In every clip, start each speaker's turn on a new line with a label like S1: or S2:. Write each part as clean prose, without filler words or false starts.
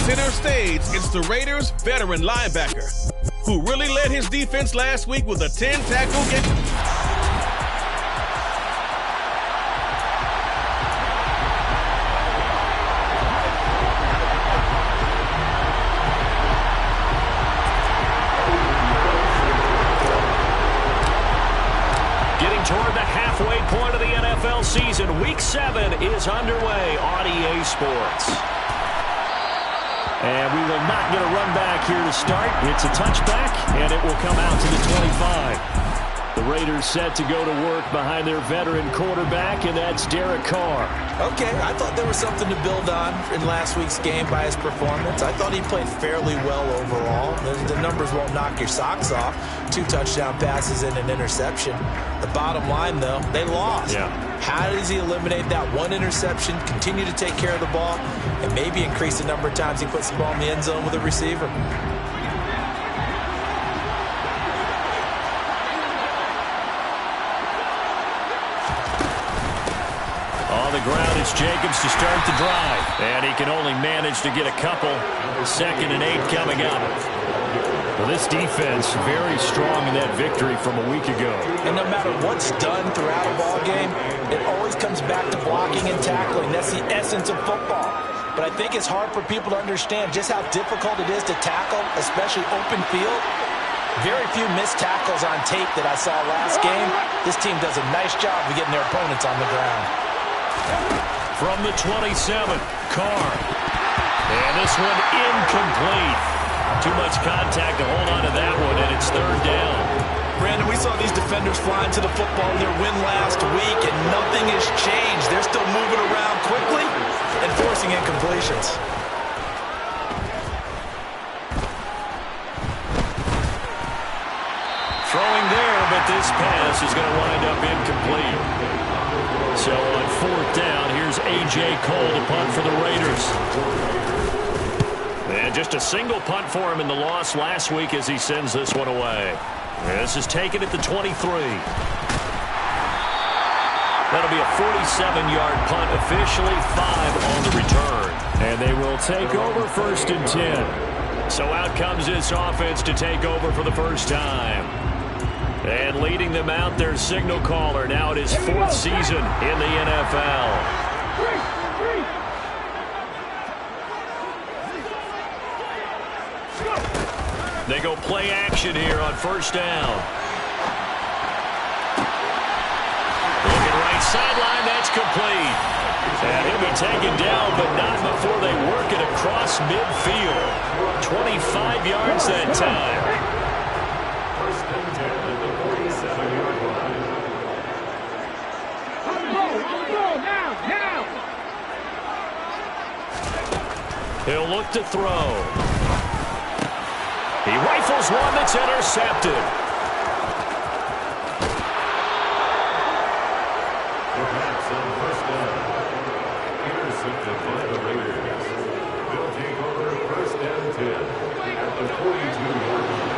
S1: center stage, it's the Raiders' veteran linebacker, who really led his defense last week with a 10-tackle game.
S2: Toward the halfway point of the NFL season, Week 7 is underway on EA Sports. And we will not get a run back here to start. It's a touchback, and it will come out to the 25. The Raiders set to go to work behind their veteran quarterback, and that's Derek Carr.
S3: Okay, I thought there was something to build on in last week's game by his performance. I thought he played fairly well overall. The numbers won't knock your socks off. 2 touchdown passes and an interception. The bottom line, though, they lost.
S2: Yeah.
S3: How does he eliminate that one interception, continue to take care of the ball, and maybe increase the number of times he puts the ball in the end zone with a receiver?
S2: On the ground, it's Jacobs to start the drive. And he can only manage to get a couple. 2nd and 8 coming up. Well, this defense very strong in that victory from a week ago.
S3: And no matter what's done throughout a ball game, it always comes back to blocking and tackling. That's the essence of football. But I think it's hard for people to understand just how difficult it is to tackle, especially open field. Very few missed tackles on tape that I saw last game. This team does a nice job of getting their opponents on the ground.
S2: From the 27, Carr. And this one incomplete. Too much contact to hold on to that one, and it's 3rd down.
S3: Brandon, we saw these defenders flying to the football in their win last week, and nothing has changed. They're still moving around quickly and forcing incompletions.
S2: Throwing there, but this pass is going to wind up incomplete. So on 4th down, here's A.J. Cole to punt for the Raiders. And just a single punt for him in the loss last week as he sends this one away. This is taken at the 23. That'll be a 47-yard punt, officially 5 on the return. And they will take over 1st and 10. So out comes this offense to take over for the first time. And leading them out, their signal caller. Now it is 4th season in the NFL. They go play action here on 1st down. Looking right sideline, that's complete. And he'll be taken down, but not before they work it across midfield. 25 yards that time. He'll look to throw. He rifles one that's intercepted.
S4: Perhaps on 1st down. Intercepted by the Raiders. They'll take over 1st and 10 at the 42-yard line.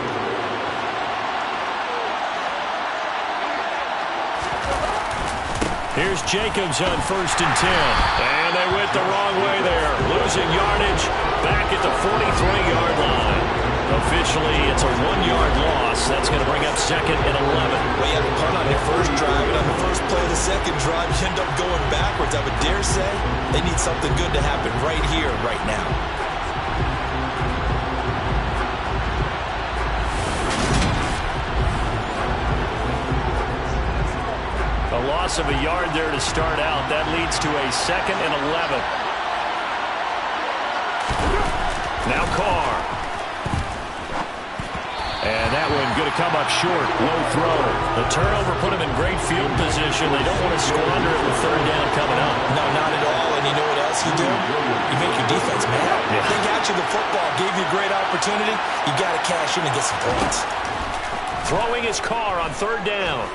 S2: Here's Jacobs on 1st and 10. And they went the wrong way there. Losing yardage back at the 43-yard line. Officially, it's a 1-yard loss. That's going to bring up 2nd and 11.
S3: Well, you have a punt on your first drive, and on the first play of the second drive, you end up going backwards. I would dare say they need something good to happen right here, right now.
S2: A loss of a yard there to start out. That leads to a 2nd and 11. Now Carr. And that one going to come up short. Low throw. The turnover put him in great field position. They don't want to squander it with 3rd down coming up.
S3: No, not at all. And you know what else you do? You make your defense mad.
S2: Yeah.
S3: They got you the football, gave you a great opportunity. You got to cash in and get some points.
S2: Throwing his Carr on 3rd down.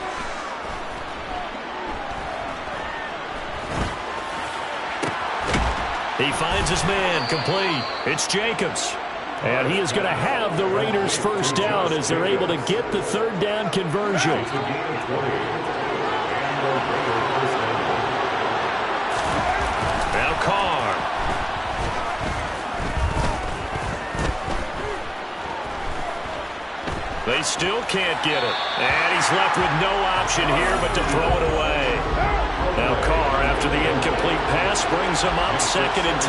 S2: He finds his man, complete. It's Jacobs. And he is going to have the Raiders' 1st down as they're able to get the 3rd down conversion. Now Carr. They still can't get it. And he's left with no option here but to throw it away. Now Carr, after the incomplete pass, brings him up 2nd and 10.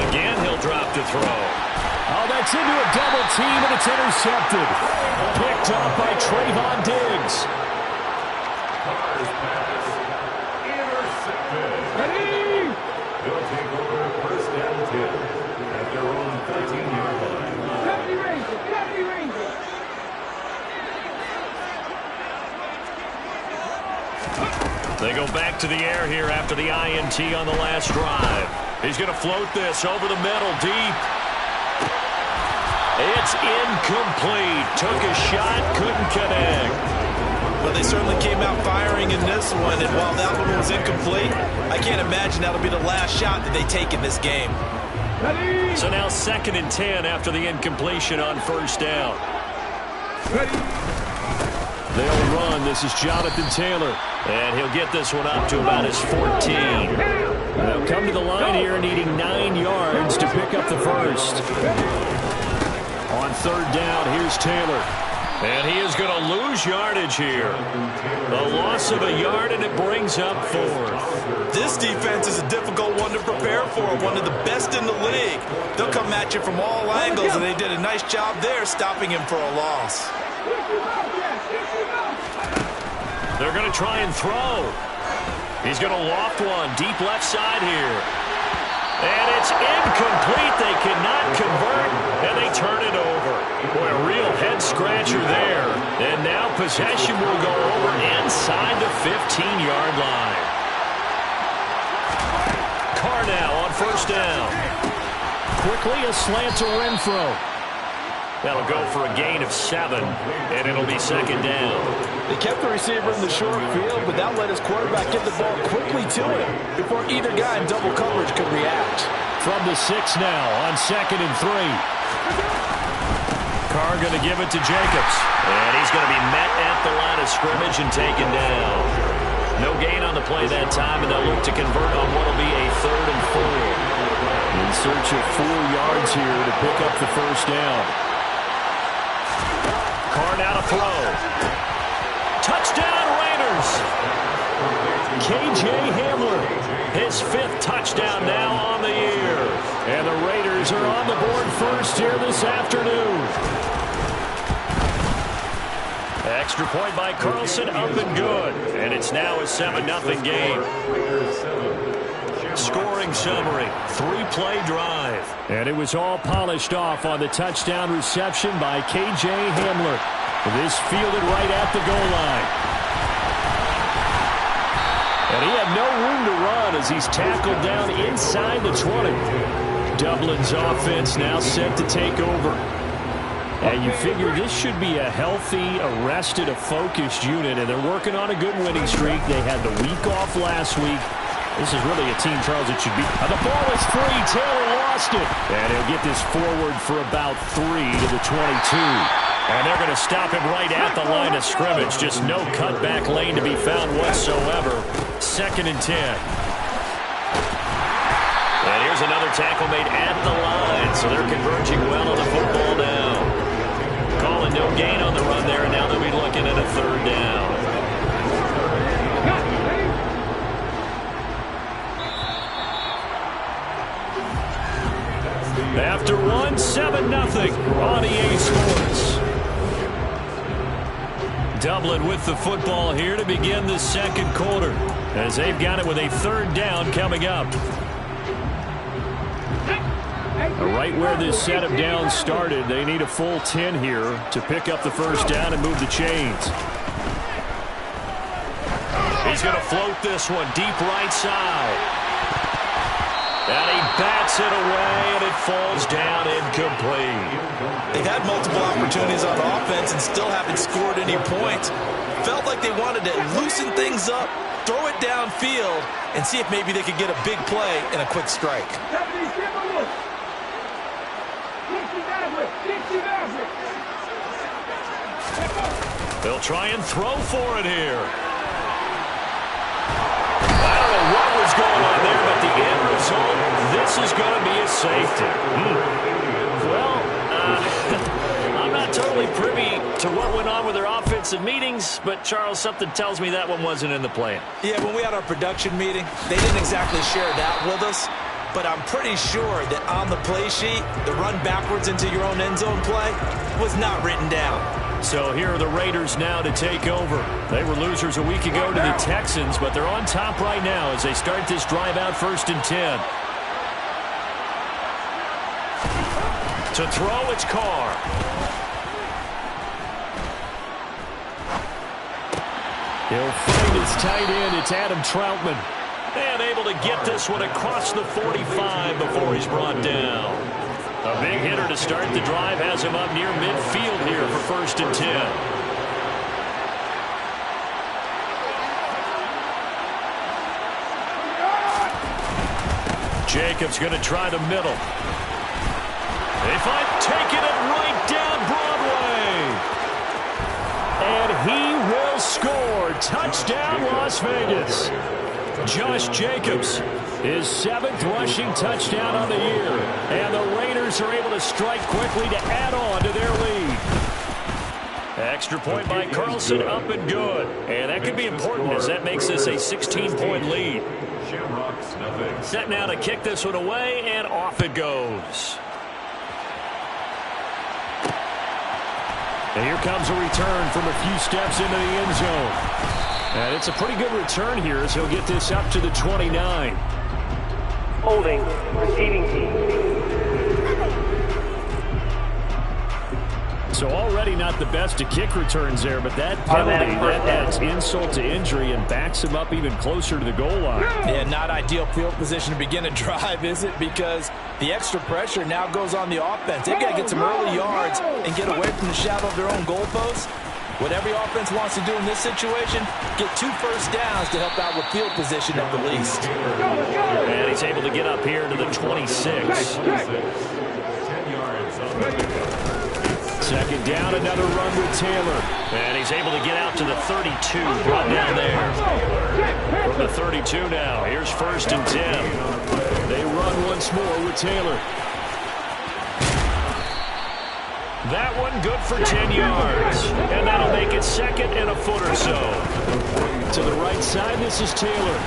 S2: Again, he'll drop to throw.
S5: Oh, that's into a double team, and it's intercepted. Picked up by Trayvon Diggs.
S4: Carr's pass. Intercepted. Ready? They'll take over 1st and 10 at their own 13-yard line.
S2: They go back to the air here after the INT on the last drive. He's going to float this over the middle, deep. It's incomplete. Took a shot, couldn't connect.
S3: Well, they certainly came out firing in this one, and while that one was incomplete, I can't imagine that'll be the last shot that they take in this game.
S2: So now 2nd and 10 after the incompletion on 1st down. They'll run. This is Jonathan Taylor. And he'll get this one up to about his 14. They'll come to the line here needing 9 yards to pick up the first. On 3rd down, here's Taylor. And he is going to lose yardage here. A loss of a yard, and it brings up 4th.
S3: This defense is a difficult one to prepare for, one of the best in the league. They'll come at you from all angles, and they did a nice job there stopping him for a loss.
S2: They're going to try and throw. He's going to loft one deep left side here. And it's incomplete. They cannot convert, and they turn it over. Boy, a real head-scratcher there. And now possession will go over inside the 15-yard line. Carr now on 1st down.
S5: Quickly a slant to Renfro.
S2: That'll go for a gain of 7, and it'll be 2nd down.
S3: They kept the receiver in the short field, but that let his quarterback get the ball quickly to him before either guy in double coverage could react.
S5: From the 6 now on 2nd and 3.
S2: Carr going to give it to Jacobs. And he's going to be met at the line of scrimmage and taken down. No gain on the play that time, and they'll look to convert on what will be a 3rd and 4.
S5: In search of 4 yards here to pick up the first down.
S2: Carr now to throw. Touchdown, Raiders.
S5: K.J. Hamler.
S2: His 5th touchdown now on the year.
S5: And the Raiders are on the board first here this afternoon.
S2: Extra point by Carlson, up and good. And it's now a 7-0 game. Scoring summary, 3-play drive.
S5: And it was all polished off on the touchdown reception by K.J. Hamler. This fielded right at the goal line. And he had no room to run as he's tackled down inside the 20. Dublin's offense now set to take over. And you figure this should be a healthy, arrested, a focused unit, and they're working on a good winning streak. They had the week off last week. This is really a team, Charles, it should be. And the ball is free. Taylor lost it. And he'll get this forward for about 3 to the 22.
S2: And they're going to stop him right at the line of scrimmage. Just no cutback lane to be found whatsoever. 2nd and 10. And here's another tackle made at the line. So they're converging well on the football now. Calling no gain on the run there, and now they'll be looking at a 3rd down. After one, 7-0 on EA Sports. Dublin with the football here to begin the 2nd quarter, as they've got it with a 3rd down coming up.
S5: Right where this set of downs started, they need a full 10 here to pick up the first down and move the chains.
S2: He's going to float this one deep right side. And he bats it away, and it falls down incomplete.
S3: They've had multiple opportunities on offense and still haven't scored any points. Felt like they wanted to loosen things up, throw it downfield, and see if maybe they could get a big play and a quick strike.
S2: They'll try and throw for it here. I don't know what was going on there, but the end result, this is going to be a safety. Well, I'm not to what went on with their offensive meetings, but, Charles, something tells me that one wasn't in the plan.
S3: Yeah, when we had our production meeting, they didn't exactly share that with us, but I'm pretty sure that on the play sheet, the run backwards into your own end zone play was not written down.
S2: So here are the Raiders now to take over. They were losers a week ago to the Texans, but they're on top right now as they start this drive out 1st and 10. To throw, it's Carr.
S5: He'll find his tight end. It's Adam Troutman.
S2: And able to get this one across the 45 before he's brought down. A big hitter to start the drive has him up near midfield here for 1st and 10. Jacobs going to try the middle. If I'm taking it right down Broadway. And he will score. Touchdown, Las Vegas. Josh Jacobs, his 7th rushing touchdown on the year. And the Raiders are able to strike quickly to add on to their lead. Extra point by Carlson, up and good. And that could be important as that makes this a 16-point lead. Set now to kick this one away, and off it goes. And here comes a return from a few steps into the end zone. And it's a pretty good return here as he'll get this up to the 29.
S6: Holding, receiving team.
S5: So already not the best to kick returns there, but that penalty, that adds insult to injury and backs him up even closer to the goal line.
S3: Yeah, not ideal field position to begin a drive, is it? Because the extra pressure now goes on the offense. They've got to get some early yards and get away from the shadow of their own goalpost. What every offense wants to do in this situation, get 2 first downs to help out with field position at the least.
S2: And he's able to get up here to the 26.
S4: 10 yards on the
S2: 2nd down, another run with Taylor. And he's able to get out to the 32, brought down there. From the 32 now, here's 1st and 10.
S5: They run once more with Taylor.
S2: That one good for 10 yards. And that'll make it 2nd and a foot or so.
S5: To the right side, this is Taylor.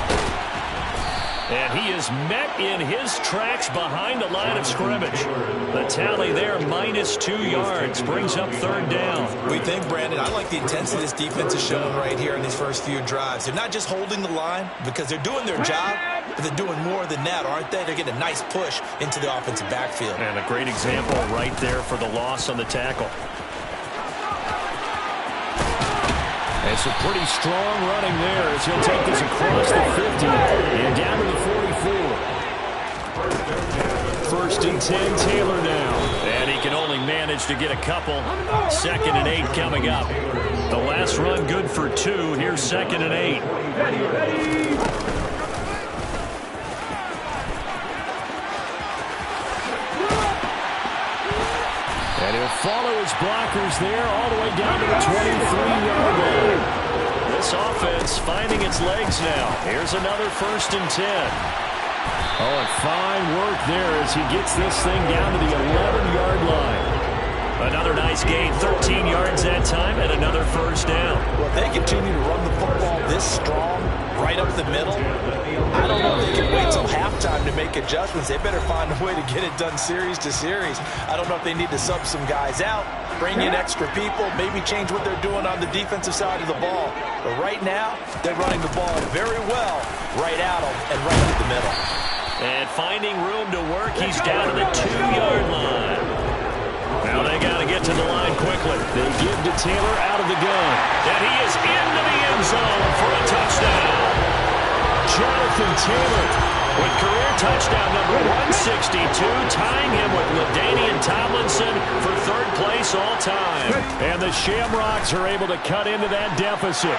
S2: And he is met in his tracks behind the line of scrimmage. The tally there, -2 yards, brings up 3rd down.
S3: We think, Brandon, I like the intensity this defense is showing right here in these first few drives. They're not just holding the line because they're doing their job, but they're doing more than that, aren't they? They're getting a nice push into the offensive backfield.
S2: And a great example right there for the loss on the tackle.
S5: And some pretty strong running there as he'll take this across the 50 and down to the 44. 1st and 10, Taylor now.
S2: And he can only manage to get a couple. 2nd and 8 coming up. The last run good for 2. Here's 2nd and 8.
S5: And he'll follow his blockers there all the way down to the 23-yard line.
S2: This offense finding its legs now. Here's another 1st and 10.
S5: Oh, and fine work there as he gets this thing down to the 11-yard line.
S2: Another nice gain, 13 yards that time, and another 1st down.
S3: Well, if they continue to run the football this strong, right up the middle, I don't know if they can wait till halftime to make adjustments. They better find a way to get it done series to series. I don't know if they need to sub some guys out, bring in extra people, maybe change what they're doing on the defensive side of the ball. But right now, they're running the ball very well right at them and right up the middle.
S2: And finding room to work, he's down to the 2-yard line. Now they got to get to the line quickly.
S5: They give to Taylor out of the gun.
S2: And he is into the end zone for a touchdown.
S5: Jonathan Taylor
S2: with career touchdown number 162, tying him with LaDainian Tomlinson for 3rd place all time.
S5: And the Shamrocks are able to cut into that deficit.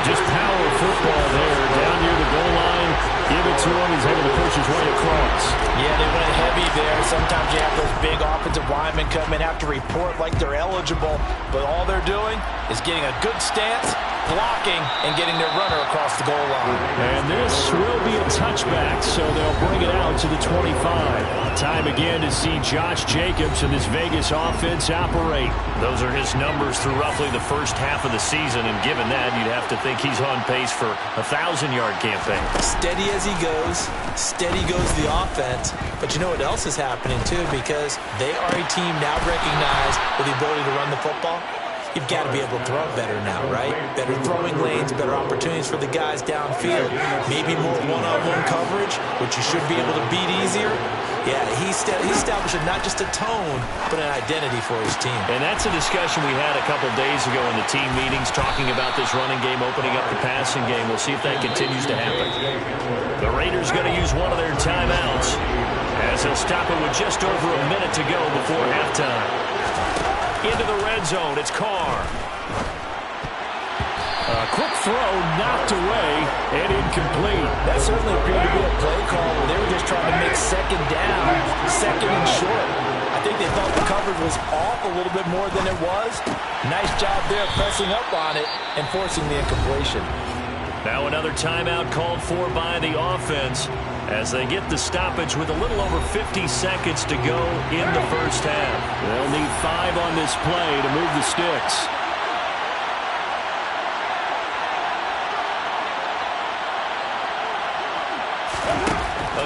S5: Just power football there down near the goal line. Give it to him. He's able to push his way across.
S3: Yeah, they went heavy there. Sometimes you have those big offensive linemen come in, have to report like they're eligible, but all they're doing is getting a good stance blocking and getting their runner across the goal line.
S5: And this will be a touchback, so they'll bring it out to the 25. Time again to see Josh Jacobs and this Vegas offense operate.
S2: Those are his numbers through roughly the first half of the season, and given that, you'd have to think he's on pace for a 1,000-yard campaign.
S3: Steady as he goes, steady goes the offense. But you know what else is happening, too, because they are a team now recognized with the ability to run the football. You've got to be able to throw better now, right? Better throwing lanes, better opportunities for the guys downfield. Maybe more one-on-one coverage, which you should be able to beat easier. Yeah, he established not just a tone, but an identity for his team.
S2: And that's a discussion we had a couple days ago in the team meetings, talking about this running game, opening up the passing game. We'll see if that continues to happen. The Raiders going to use one of their timeouts, as they'll stop it with just over a minute to go before halftime. Into the red zone, it's Carr.
S5: A quick throw knocked away and incomplete.
S3: That certainly appeared to be a play call where they were just trying to make second down, second and short. I think they thought the coverage was off a little bit more than it was. Nice job there pressing up on it and forcing the incompletion.
S2: Now another timeout called for by the offense as they get the stoppage with a little over 50 seconds to go in the first half.
S5: They'll need 5 on this play to move the sticks.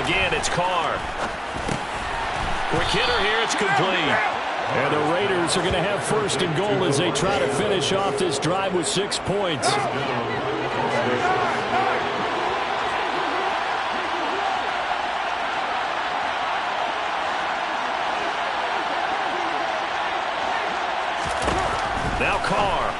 S2: Again, it's Carr. Quick hitter here, it's complete.
S5: And the Raiders are going to have first and goal as they try to finish off this drive with 6 points.
S2: Now Carr.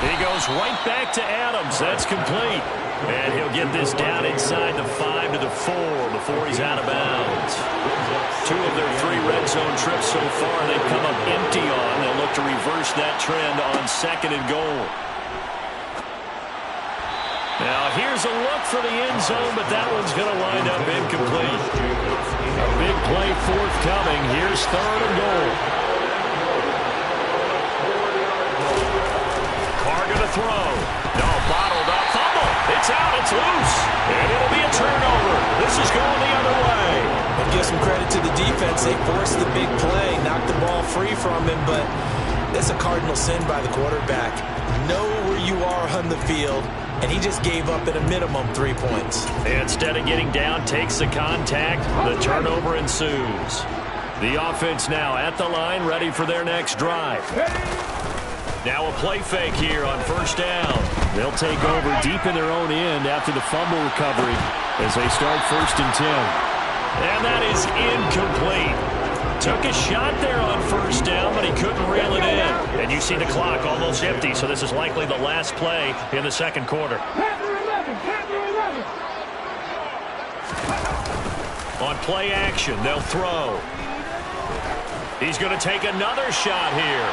S2: He goes right back to Adams. That's complete. And he'll get this down inside the 5 to the 4 before he's out of bounds. 2 of their 3 red zone trips so far they've come up empty on. They'll look to reverse that trend on second and goal. Now here's a look for the end zone, but that one's going to wind up incomplete.
S5: A big play forthcoming. Here's third and goal.
S2: Carr going to throw. No, bottled up. Fumble. It's out. It's loose. And it'll be a turnover. This is going the other way.
S3: And give some credit to the defense. They forced the big play, knocked the ball free from him, but that's a cardinal sin by the quarterback. Know where you are on the field, and he just gave up at a minimum 3 points.
S2: Instead of getting down, takes the contact. The turnover ensues. The offense now at the line, ready for their next drive. Now a play fake here on first down.
S5: They'll take over deep in their own end after the fumble recovery as they start first and 10.
S2: And that is incomplete. Took a shot there on first down, but he couldn't reel it in. And you see the clock almost empty, so this is likely the last play in the second quarter. On play action, they'll throw. He's going to take another shot here.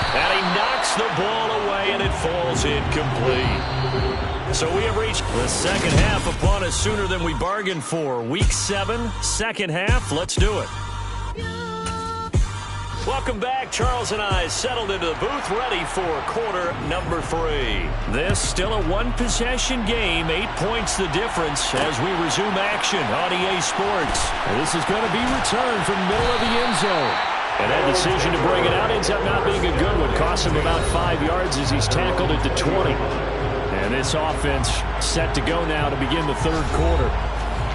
S2: And he knocks the ball away, and it falls incomplete. So we have reached the second half upon us sooner than we bargained for. Week 7, second half. Let's do it. Welcome back. Charles and I settled into the booth, ready for quarter number 3. This still a one-possession game. 8 points the difference as we resume action on EA Sports.
S5: This is going to be returned from the middle of the end zone. And that decision to bring it out ends up not being a good one. Costs him about 5 yards as he's tackled at the 20. And this offense set to go now to begin the third quarter.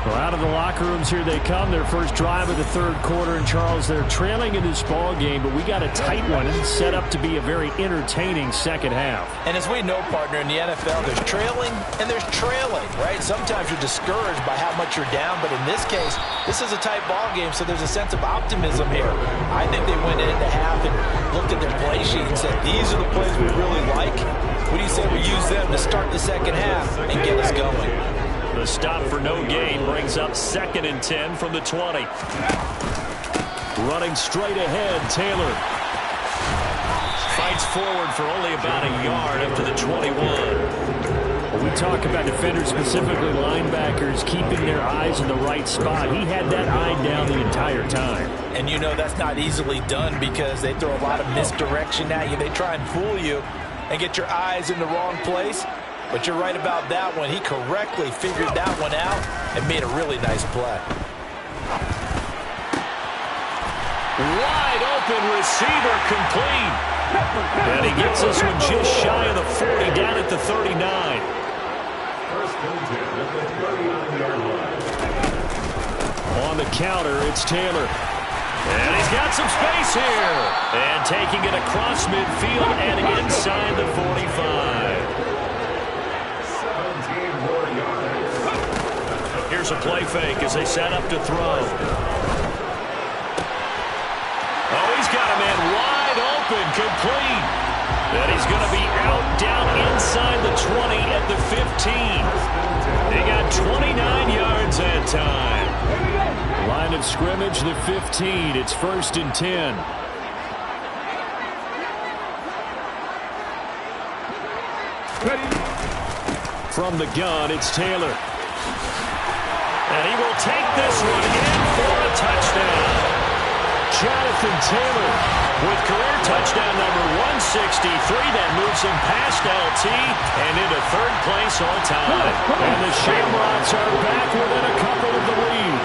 S5: Well, out of the locker rooms here they come. Their first drive of the third quarter. And, Charles, they're trailing in this ball game, but we got a tight one and set up to be a very entertaining second half.
S3: And as we know, partner, in the NFL, there's trailing and there's trailing, right? Sometimes you're discouraged by how much you're down, but in this case, this is a tight ball game, so there's a sense of optimism here. I think they went into half and looked at their play sheet and said, these are the plays we really like. What do you say we use them to start the second half and get us going?
S2: The stop for no gain brings up second and 10 from the 20.
S5: Running straight ahead, Taylor.
S2: Fights forward for only about a yard up to the 21.
S5: we talk about defenders, specifically linebackers, keeping their eyes in the right spot. He had that eye down the entire time.
S3: And you know that's not easily done because they throw a lot of misdirection at you. They try and fool you and get your eyes in the wrong place. But you're right about that one. He correctly figured that one out and made a really nice play.
S2: Wide open receiver, complete. And he gets this one just shy of the 40, down at the 39.
S4: First and 10 at the 39-yard line.
S5: On the counter, it's Taylor.
S2: And he's got some space here. And taking it across midfield and inside the 45.
S4: 17 more yards.
S2: Here's a play fake as they set up to throw. Oh, he's got a man wide open, complete. And he's going to be out down inside the 20 at the 15. They got 29 yards that time.
S5: Line of scrimmage, the 15. It's 1st and 10. From the gun, it's Taylor.
S2: And he will take this one in for a touchdown.
S5: Jonathan Taylor
S2: with career touchdown number 163. That moves him past LT and into 3rd place all time.
S5: And the Shamrocks are back within a couple of the lead.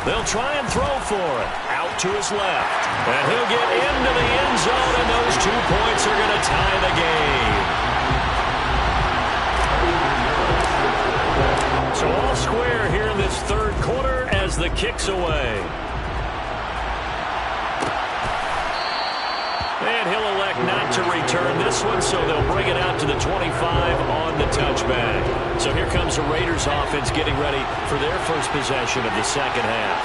S2: They'll try and throw for it. Out to his left. And he'll get into the end zone, and those 2 points are going to tie the game. So all square here in this 3rd quarter as the kick's away. And he'll elect not to return this one, so they'll bring it out to the 25 on the touchback. So here comes the Raiders offense getting ready for their first possession of the 2nd half.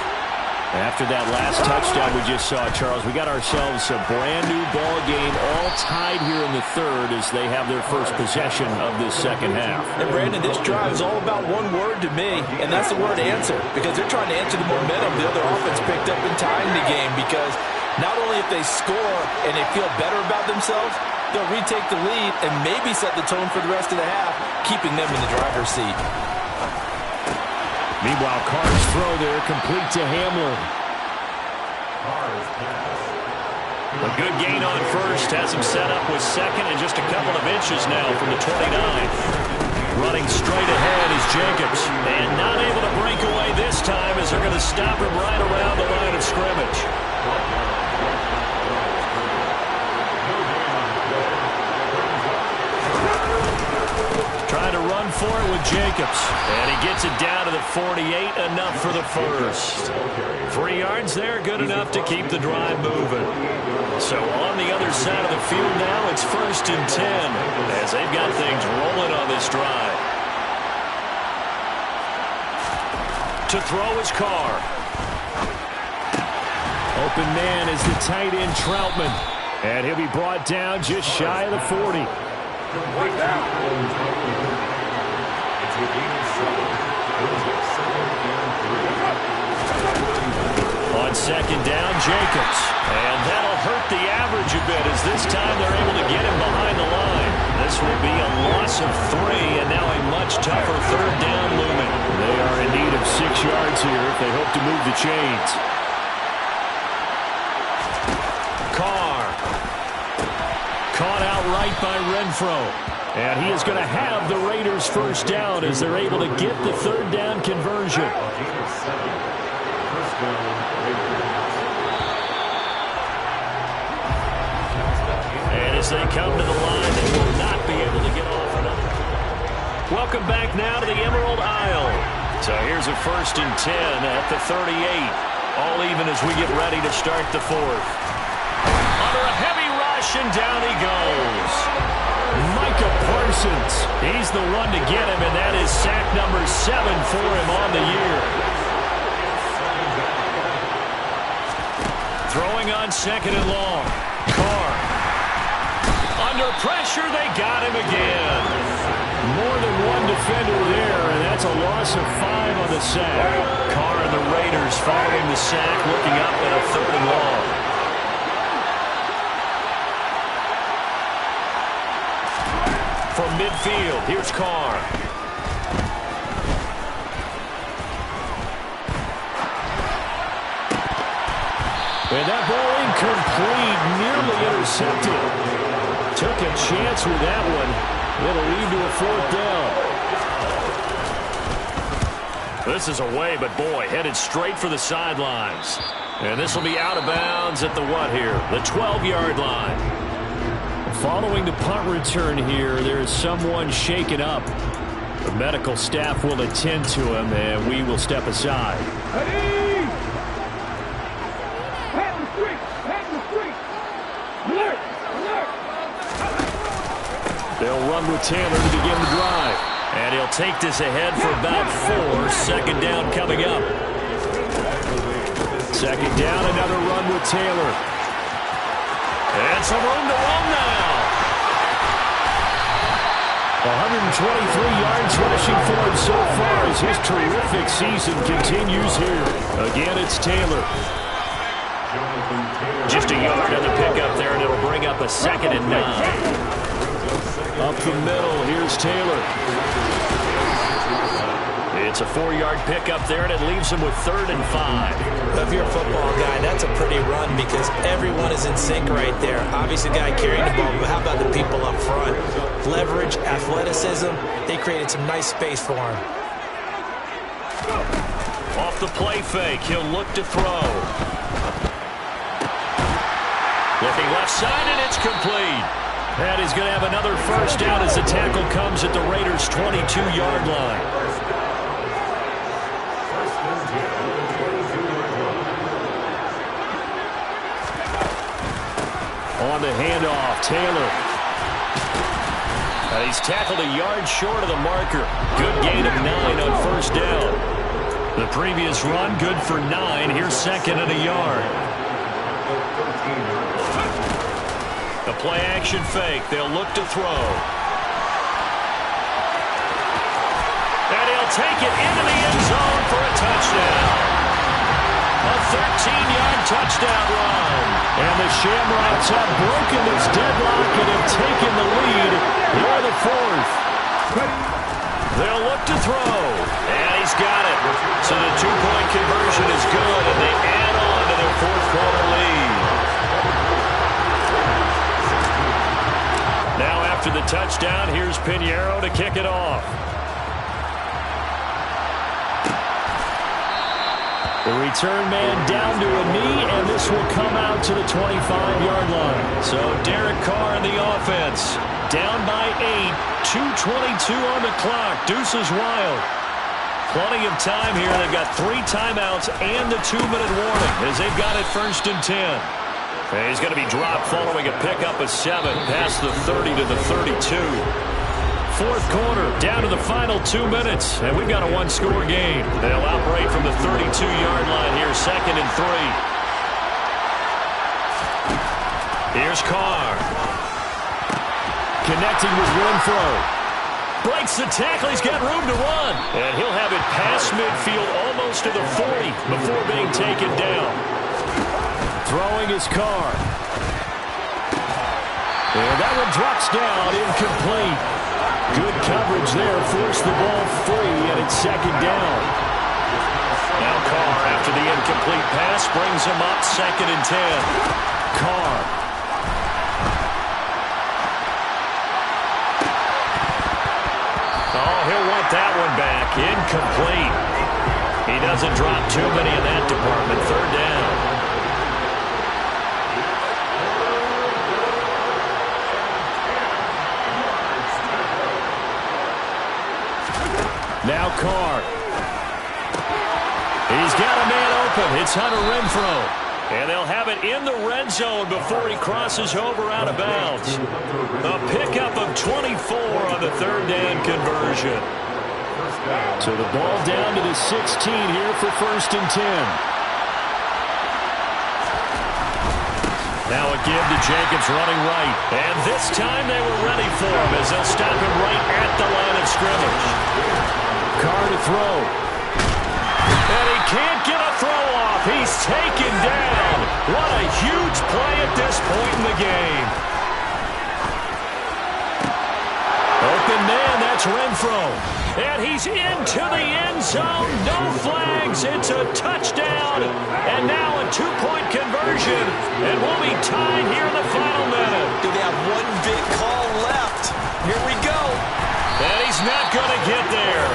S5: After that last touchdown we just saw, Charles, we got ourselves a brand new ball game, all tied here in the 3rd as they have their first possession of this 2nd half.
S3: And Brandon, this drive is all about one word to me, and that's the word answer, because they're trying to answer the momentum the other offense picked up in tying the game, because not only if they score and they feel better about themselves, they'll retake the lead and maybe set the tone for the rest of the half, keeping them in the driver's seat.
S5: Meanwhile, Carr's throw there, complete to Hamler.
S2: A good gain on first, has him set up with 2nd and just a couple of inches now from the 29. Running straight ahead is Jacobs. And not able to break away this time as they're going to stop him right around the line of scrimmage. Trying to run for it with Jacobs. And he gets it down to the 48, enough for the first. 3 yards there, good enough to keep the drive moving. So on the other side of the field now, it's 1st and 10 as they've got things rolling on this drive. To throw is Carr.
S5: Open man is the tight end Troutman. And he'll be brought down just shy of the 40.
S2: On 2nd down, Jacobs. And that'll hurt the average a bit as this time they're able to get him behind the line. This will be a loss of 3 and now a much tougher 3rd down looming.
S5: They are in need of 6 yards here if they hope to move the chains.
S2: Carr.
S5: Caught outright by Renfro. And he is going to have the Raiders first down as they're able to get the 3rd down conversion.
S2: And as they come to the line, they will not be able to get off another. Welcome back now to the Emerald Isle. So here's a 1st and 10 at the 38. All even as we get ready to start the 4th. Under a heavy rush, and down he goes.
S5: Micah Parsons. He's the one to get him, and that is sack number 7 for him on the year.
S2: Throwing on 2nd and long. Carr. Under pressure, they got him again.
S5: More than one defender there, and that's a loss of 5 on the sack.
S2: Carr and the Raiders following the sack, looking up at a 3rd and long. From midfield. Here's Carr.
S5: And that ball incomplete, nearly intercepted. Took a chance with that one. It'll lead to a 4th down.
S2: This is away, but boy, headed straight for the sidelines. And this will be out of bounds at the what here? The 12-yard line.
S5: Following the punt return here, there is someone shaken up. The medical staff will attend to him, and we will step aside. They'll run with Taylor to begin the drive.
S2: And he'll take this ahead for about 4. Second down coming up.
S5: Second down, another run with Taylor.
S2: And some room to run now.
S5: 123 yards rushing for him so far as his terrific season continues here. Again, it's Taylor.
S2: Just a yard on the pickup there, and it'll bring up a 2nd and 9.
S5: Up the middle, here's Taylor.
S2: It's a 4-yard pickup there, and it leaves him with 3rd and 5.
S3: If you're a football guy, that's a pretty run because everyone is in sync right there. Obviously, the guy carrying the ball, but how about the people up front? Leverage, athleticism, they created some nice space for him.
S2: Off the play fake, he'll look to throw. Looking left side, and it's complete.
S5: And he's going to have another first down as the tackle comes at the Raiders' 22-yard line. On the handoff, Taylor.
S2: He's tackled a yard short of the marker. Good gain of 9 on first down.
S5: The previous run, good for 9. Here's 2nd and a yard.
S2: The play action fake. They'll look to throw. And he'll take it into the end zone for a touchdown. A 13-yard touchdown run.
S5: And the Shamrocks have broken this deadlock and have taken the lead. They're the 4th.
S2: They'll look to throw. And he's got it. So the 2-point conversion is good, and they add on to their 4th quarter lead. Now after the touchdown, here's Pinheiro to kick it off.
S5: The return man down to a knee, and this will come out to the 25-yard line.
S2: So Derek Carr in the offense. Down by 8. 2:22 on the clock. Deuces wild. Plenty of time here. They've got 3 timeouts and the 2-minute warning as they've got it 1st and 10. And he's going to be dropped following a pickup of 7 past the 30 to the 32. 4th quarter, down to the final 2 minutes, and we've got a 1-score game. They'll operate from the 32-yard line here, 2nd and 3. Here's Carr.
S5: Connecting with Renfro.
S2: Breaks the tackle, he's got room to run. And he'll have it past midfield almost to the 40 before being taken down.
S5: Throwing his Carr. And that one drops down, incomplete. Good coverage there, forced the ball free, and it's 2nd down.
S2: Now Carr, after the incomplete pass, brings him up 2nd and 10.
S5: Carr.
S2: Oh, he'll want that one back. Incomplete. He doesn't drop too many in that department. 3rd down.
S5: Now Carr. He's got a man open. It's Hunter Renfro.
S2: And they'll have it in the red zone before he crosses over out of bounds. A pickup of 24 on the 3rd down conversion.
S5: So the ball down to the 16 here for 1st and 10.
S2: Now a give to Jacobs running right. And this time they were ready for him as they'll stop him right at the line of scrimmage.
S5: Carr to throw.
S2: And he can't get a throw off. He's taken down. What a huge play at this point in the game.
S5: open man. That's Renfro. And he's into the end zone. No flags. It's a touchdown. And now a two-point conversion. And we'll be tied here in the final minute.
S3: Do they have one big call left? Here we go.
S5: And he's not going to get there.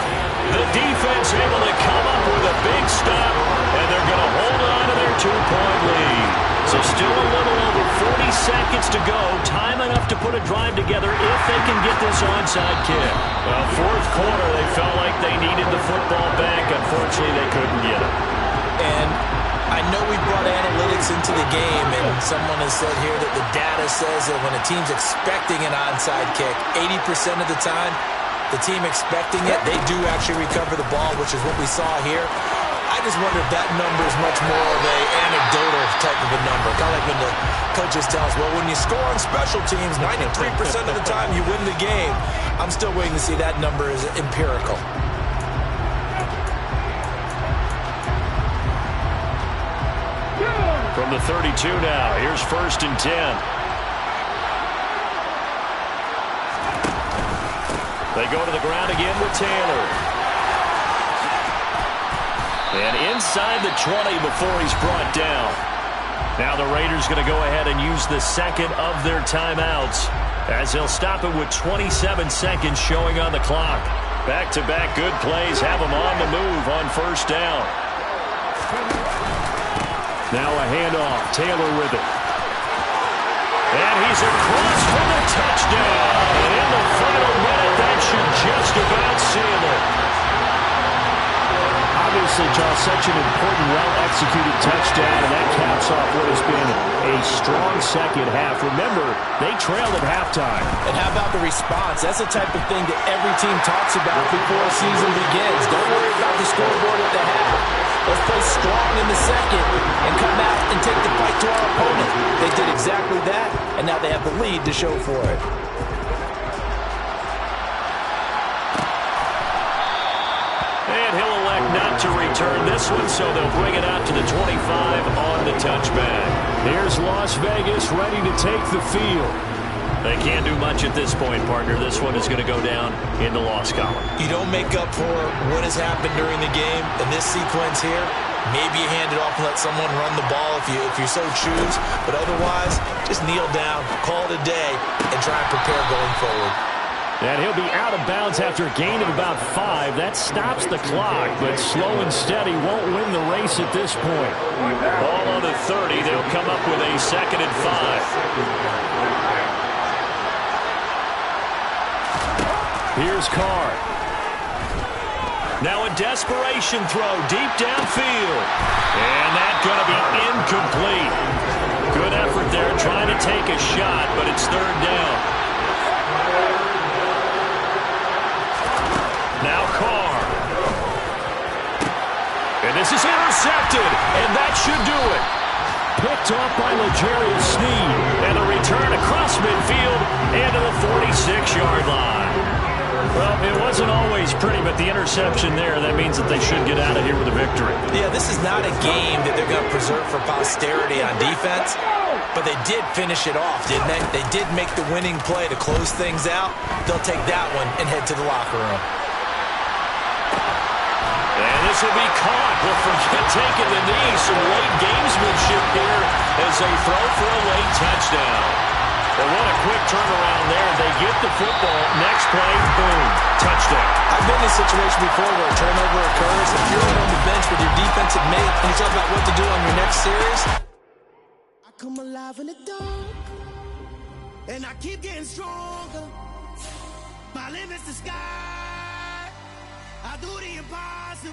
S5: The defense able to come up with a big stop, and they're going to hold on to their two-point lead. So still a little over 40 seconds to go. Time enough to put a drive together if they can get this onside kick. Well, fourth quarter, they felt like they needed the football back. Unfortunately, they couldn't get it.
S3: And I know we brought analytics into the game, and someone has said here that the data says that when a team's expecting an onside kick, 80% of the time, the team expecting it, they do actually recover the ball, which is what we saw here. I just wonder if that number is much more of an anecdotal type of a number. Kind of like when the coaches tell us, well, when you score on special teams, 93% of the time you win the game. I'm still waiting to see that number is empirical.
S5: From the 32 now, here's 1st and 10. They go to the ground again with Taylor. And inside the 20 before he's brought down. Now the Raiders going to go ahead and use the second of their timeouts as they'll stop it with 27 seconds showing on the clock. Back-to-back good plays have them on the move on 1st down. Now a handoff. Taylor with it. And he's across for the touchdown. And in the final minute, that should just about seal it. Obviously, Charles, such an important, well-executed touchdown, and that caps off what has been a strong second half. Remember, they trailed at halftime.
S3: And how about the response? That's the type of thing that every team talks about before a season begins. Don't worry about the scoreboard at the half. Let's play strong in the second and come out and take the fight to our opponent. They did exactly that, and now they have the lead to show for it.
S5: And he'll elect not to return this one, so they'll bring it out to the 25 on the touchback. Here's Las Vegas ready to take the field. They can't do much at this point, partner. This one is going to go down in the loss column.
S3: You don't make up for what has happened during the game. In this sequence here, maybe you hand it off and let someone run the ball if you so choose. But otherwise, just kneel down, call it a day, and try and prepare going forward.
S5: And he'll be out of bounds after a gain of about 5. That stops the clock, but slow and steady won't win the race at this point. Ball on the 30. They'll come up with a 2nd and 5. Here's Carr. Now a desperation throw deep downfield. And that's going to be incomplete. Good effort there trying to take a shot, but it's 3rd down. Now Carr. And this is intercepted, and that should do it. Picked off by L'Jarius Sneed. And a return across midfield and to the 46-yard line. Well, it wasn't always pretty, but the interception there, that means that they should get out of here with a victory.
S3: Yeah, this is not a game that they're going to preserve for posterity on defense, but they did finish it off, didn't they? They did make the winning play to close things out. They'll take that one and head to the locker room.
S5: And this will be caught. Well, forget taking the knee. Some late gamesmanship here as they throw for a late touchdown. Well, what a quick turnaround there. They get the football. Next play, boom, touchdown.
S3: I've been in a situation before where a turnover occurs. If you're on the bench with your defensive mate and you talk about what to do on your next series.
S7: I come alive in the dark, and I keep getting stronger. My limit's the sky. I do the impossible.